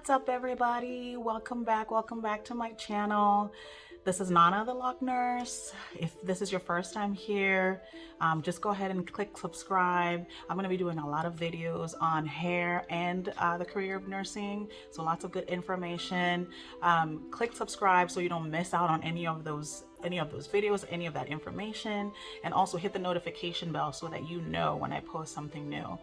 What's up, everybody? Welcome back to my channel. This is Nana the Lock Nurse. If this is your first time here, just go ahead and click subscribe. I'm going to be doing a lot of videos on hair and the career of nursing, so lots of good information. Click subscribe so you don't miss out on any of those videos, any of that information, and also hit the notification bell so that you know when I post something new.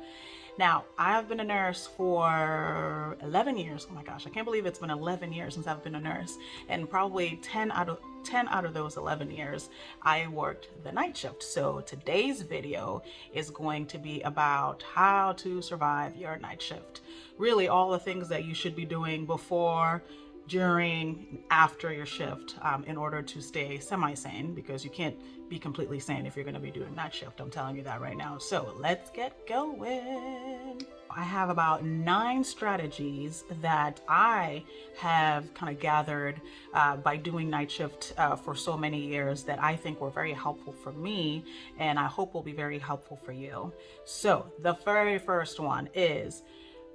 Now, I've been a nurse for 11 years. Oh my gosh, I can't believe it's been 11 years since I've been a nurse. And probably 10 out of those 11 years, I worked the night shift. So today's video is going to be about how to survive your night shift. Really all the things that you should be doing before, during, after your shift in order to stay semi-sane, because you can't be completely sane if you're going to be doing night shift. I'm telling you that right now. So let's get going. I have about 9 strategies that I have kind of gathered by doing night shift for so many years that I think were very helpful for me, and I hope will be very helpful for you. So the very first one is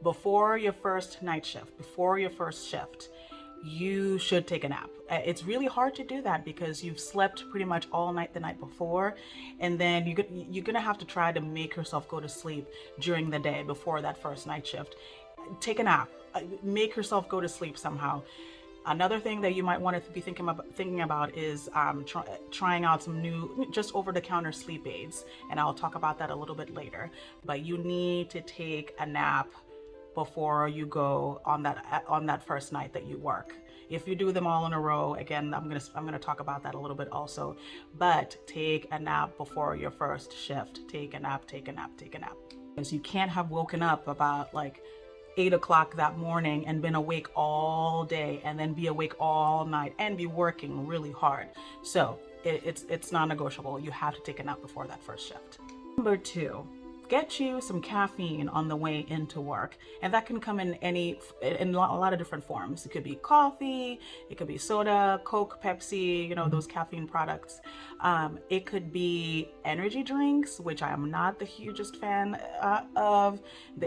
before your first night shift, before your first shift, you should take a nap. It's really hard to do that because you've slept pretty much all night the night before, and then you're gonna have to try to make yourself go to sleep during the day before that first night shift. Take a nap. Make yourself go to sleep somehow. Another thing that you might want to be thinking about is trying out some new just over-the-counter sleep aids, and I'll talk about that a little bit later. But you need to take a nap before you go on that first night that you work. If you do them all in a row, again, I'm gonna talk about that a little bit also. But take a nap before your first shift. Take a nap, take a nap, take a nap. Because you can't have woken up about like 8 o'clock that morning and been awake all day and then be awake all night and be working really hard. So it's non-negotiable. You have to take a nap before that first shift. Number 2. Get you some caffeine on the way into work, and that can come in a lot of different forms. It could be coffee, it could be soda, Coke, Pepsi, those caffeine products. It could be energy drinks, which I am not the hugest fan of.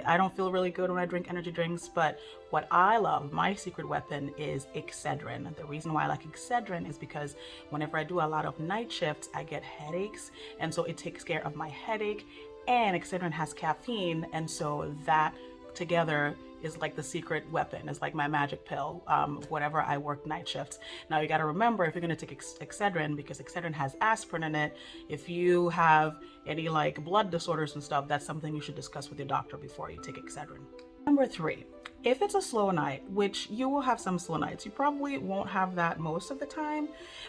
I don't feel really good when I drink energy drinks, but what I love, my secret weapon, is Excedrin. The reason why I like Excedrin is because whenever I do a lot of night shifts, I get headaches, and so it takes care of my headache. And Excedrin has caffeine, and so that together is like the secret weapon. It's like my magic pill whenever I work night shifts. Now you got to remember, if you're going to take Excedrin, because Excedrin has aspirin in it, if you have any like blood disorders and stuff, that's something you should discuss with your doctor before you take Excedrin. Number 3, if it's a slow night, which you will have some slow nights, you probably won't have that most of the time,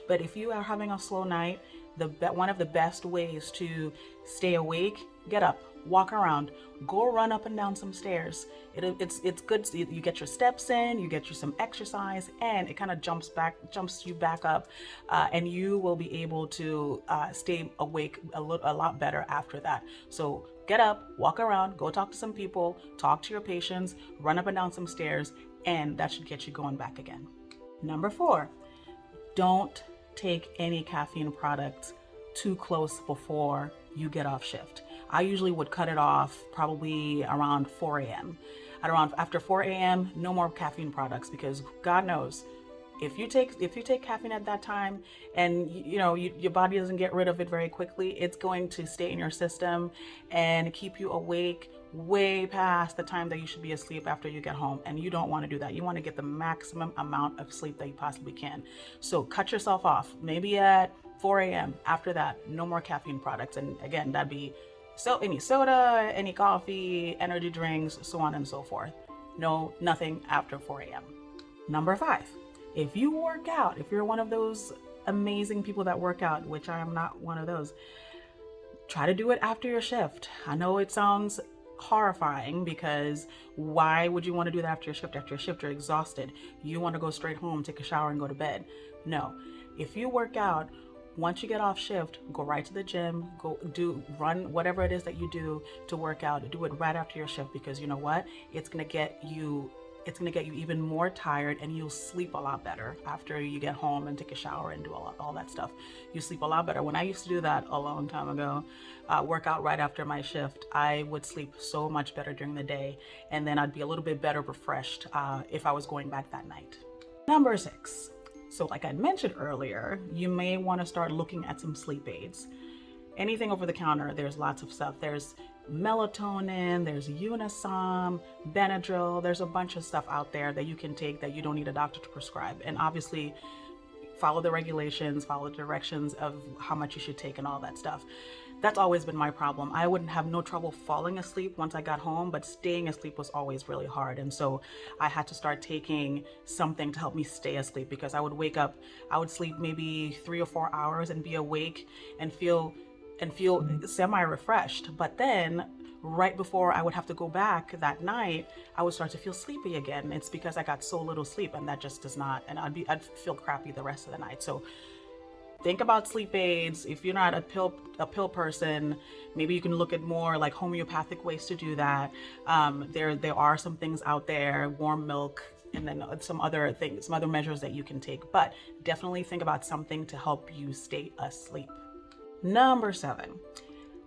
but if you are having a slow night, one of the best ways to stay awake, get up, walk around, go run up and down some stairs. It's good. You get your steps in, you get you some exercise, and it kind of jumps you back up, and you will be able to stay awake a lot better after that. So get up, walk around, go talk to some people, talk to your patients, run up and down some stairs, and that should get you going back again. Number 4, don't take any caffeine products too close before you get off shift. I usually would cut it off probably around 4 a.m. After 4 a.m., no more caffeine products, because God knows, if you take caffeine at that time and your body doesn't get rid of it very quickly, it's going to stay in your system and keep you awake way past the time that you should be asleep after you get home, and you don't want to do that. You want to get the maximum amount of sleep that you possibly can. So cut yourself off, maybe at 4 a.m. After that, no more caffeine products. And again, that'd be any soda, any coffee, energy drinks, so on and so forth. No, nothing after 4 a.m. Number 5, if you work out, if you're one of those amazing people that work out, which I am not one of those, try to do it after your shift. I know it sounds horrifying, because why would you want to do that after your shift? After your shift, you're exhausted. You want to go straight home, take a shower, and go to bed. No. If you work out, once you get off shift, go right to the gym, run whatever it is that you do to work out. Do it right after your shift, because you know what? It's going to get you it's going to get you even more tired, and you'll sleep a lot better after you get home and take a shower and do all that stuff. You sleep a lot better. When I used to do that a long time ago, work out right after my shift, I would sleep so much better during the day, and then I'd be a little bit better refreshed if I was going back that night. Number 6. So like I mentioned earlier, you may want to start looking at some sleep aids. Anything over the counter, there's lots of stuff. There's melatonin, there's Unisom, Benadryl. There's a bunch of stuff out there that you can take that you don't need a doctor to prescribe. And obviously follow the regulations, follow the directions of how much you should take and all that stuff. That's always been my problem. I wouldn't have no trouble falling asleep once I got home, but staying asleep was always really hard. And so I had to start taking something to help me stay asleep, because I would wake up, I would sleep maybe 3 or 4 hours and be awake and feel semi-refreshed. But then right before I would have to go back that night, I would start to feel sleepy again. It's because I got so little sleep, and that just does not, and I'd feel crappy the rest of the night. So think about sleep aids. If you're not a pill person, maybe you can look at more like homeopathic ways to do that. There are some things out there, warm milk, and then some other things, some other measures that you can take. But definitely think about something to help you stay asleep. Number 7,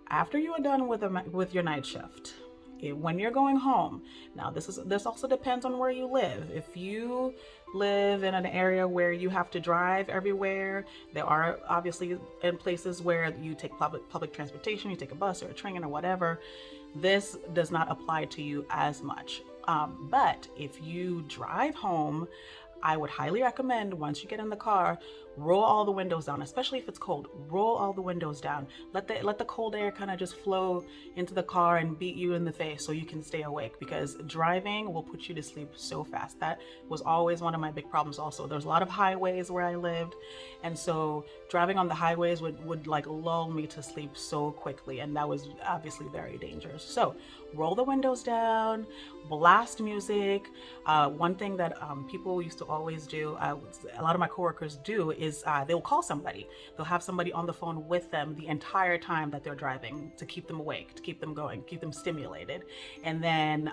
after you are done with your night shift, when you're going home, now this also depends on where you live. If you live in an area where you have to drive everywhere, there are obviously in places where you take public transportation, you take a bus or a train or whatever. This does not apply to you as much. But if you drive home, I would highly recommend, once you get in the car, roll all the windows down, especially if it's cold. Roll all the windows down. Let the cold air kind of just flow into the car and beat you in the face so you can stay awake, because driving will put you to sleep so fast. That was always one of my big problems also. There's a lot of highways where I lived, and so driving on the highways would like lull me to sleep so quickly, and that was obviously very dangerous. So roll the windows down, blast music. One thing that people used to always do, a lot of my coworkers do, is they'll call somebody. They'll have somebody on the phone with them the entire time that they're driving to keep them awake, to keep them going, keep them stimulated. And then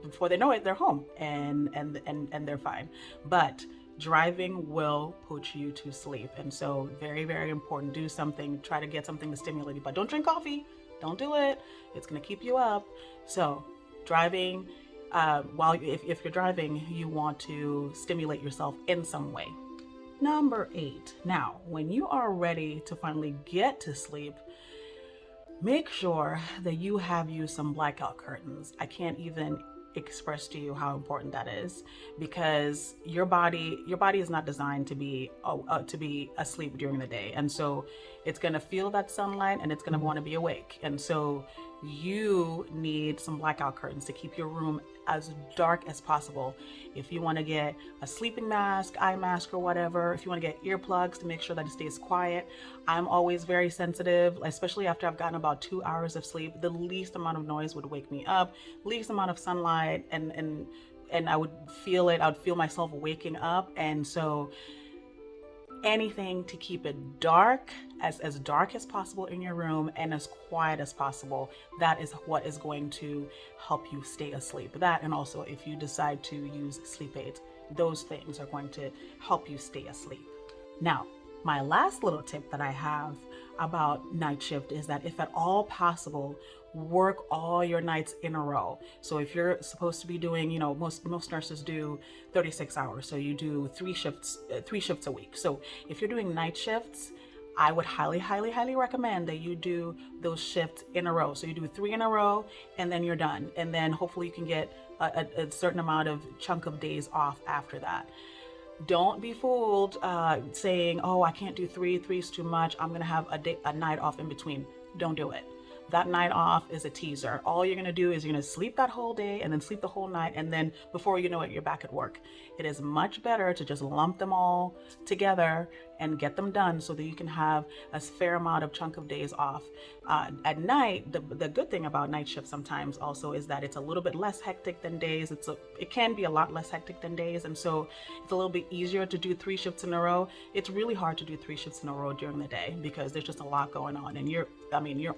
before they know it, they're home and they're fine. But driving will put you to sleep. And so very, very important. Do something, try to get something to stimulate you, but don't drink coffee. Don't do it. It's going to keep you up. So driving, if you're driving, you want to stimulate yourself in some way. Number 8. Now, when you are ready to finally get to sleep, make sure that you have used some blackout curtains. I can't even express to you how important that is, because your body is not designed to be asleep during the day, and so it's going to feel that sunlight and it's going to want to be awake. And so you need some blackout curtains to keep your room as dark as possible. If you want to get a sleeping mask, eye mask, or whatever, if you want to get earplugs to make sure that it stays quiet. I'm always very sensitive, especially after I've gotten about 2 hours of sleep. The least amount of noise would wake me up, least amount of sunlight, and I would feel it. I would feel myself waking up. And so anything to keep it dark, as dark as possible in your room, and as quiet as possible. That is what is going to help you stay asleep. That, and also if you decide to use sleep aids, those things are going to help you stay asleep. Now, my last little tip that I have about night shift is that if at all possible, work all your nights in a row. So if you're supposed to be doing, most nurses do 36 hours. So you do 3 shifts a week. So if you're doing night shifts, I would highly, highly, highly recommend that you do those shifts in a row. So you do 3 in a row and then you're done. And then hopefully you can get a certain amount of chunk of days off after that. Don't be fooled saying, oh, I can't do 3, 3 is too much, I'm gonna have a night off in between. Don't do it. That night off is a teaser. All you're gonna do is you're gonna sleep that whole day and then sleep the whole night, and then before you know it, you're back at work. It is much better to just lump them all together and get them done so that you can have a fair amount of chunk of days off. At night, the good thing about night shift sometimes also is that it's a little bit less hectic than days. It can be a lot less hectic than days, and so it's a little bit easier to do 3 shifts in a row. It's really hard to do 3 shifts in a row during the day because there's just a lot going on, and you're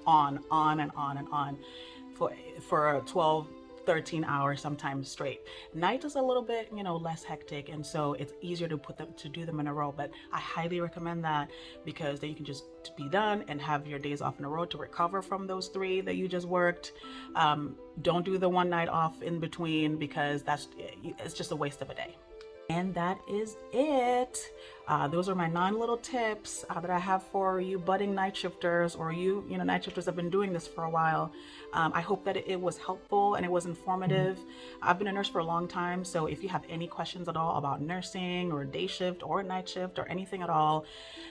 on and on and on for 12 13 hours sometimes straight. Night is a little bit, you know, less hectic, and so it's easier to do them in a row. But I highly recommend that, because then you can just be done and have your days off in a row to recover from those 3 that you just worked. Don't do the one night off in between, because it's just a waste of a day. And that is it. Those are my 9 little tips that I have for you budding night shifters, or you know, night shifters have been doing this for a while. I hope that it was helpful and it was informative. I've been a nurse for a long time, so if you have any questions at all about nursing or day shift or night shift or anything at all,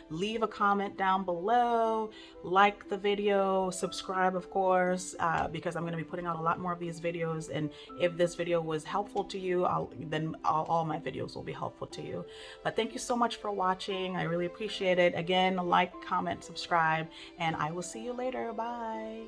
leave a comment down below, like the video, subscribe, of course, because I'm going to be putting out a lot more of these videos. And if this video was helpful to you, then all my videos will be helpful to you. But thank you so much for watching. I really appreciate it. Again, like, comment, subscribe, and I will see you later. Bye.